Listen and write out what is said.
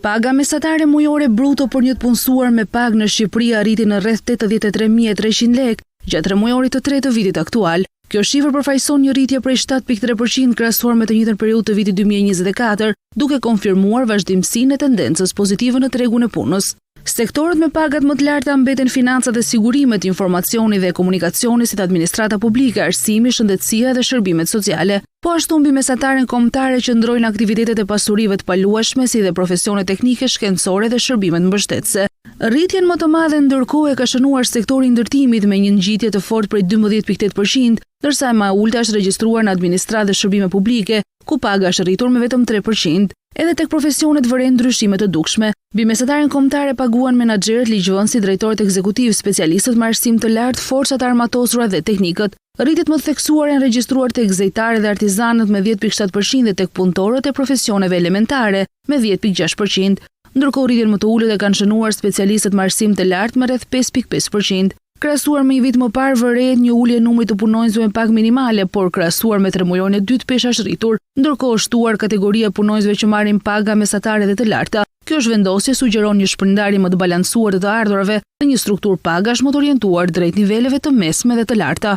Paga mesatare mujore bruto për një të punësuar me pagë në Shqipëri arriti në rreth 83.300 lekë gjatë tremujorit të tretë të vitit aktual. Kjo shifër përfaqëson një rritje prej 7.3% krahasuar me të njëjtën periudhë të vitit 2024, duke konfirmuar vazhdimsinë e tendencës pozitive në tregun e punës. Sektorët me pagat më të larta mbeten financat dhe sigurimet, informacioni dhe komunikacioni, si administrata publike, arsimi, shëndetësia dhe shërbimet sociale. Po ashtu mbi mesataren kombëtare qëndrojnë aktivitetet e pasurive të paluashme, si dhe profesionet teknike, shkencore dhe shërbimet mbështetëse. Rritjen më të madhe ndërkohë e ka shënuar sektori i ndërtimit me një ngjitje të fortë prej 12.8%, ndërsa e më e ulta është regjistruar në administratë dhe shërbime publike, ku paga është rritur me vetëm 3%. Edhe tek profesionet vëren ndryshime të dukshme. Mbi mesataren kombëtare paguan menaxherët, ligjvënësit, drejtorët ekzekutiv, specialistët me arsim të lartë, forcat armatosura dhe teknikët. Rritjet më të theksuara janë regjistruar tek zejtarët dhe artizanët me 10.7% dhe tek punëtorët e profesioneve elementare me 10.6%. Ndërkohë rritjen më të ulët e kanë shënuar specialistët me arsim të lartë me rreth 5.5%. Krahasuar me një vit më parë vërehet një ulje numrit të punonjësve me pagë minimale, por krahasuar me tremujorin e dytë pesha është rritur, ndërkohë shtuar kategoria punonjësve që marrin paga mesatare dhe të larta. Kjo zhvendosje sugjeron një shpërndarje më të balancuar të ardhurave dhe një strukturë pagash më të orientuar drejt niveleve të mesme dhe të larta.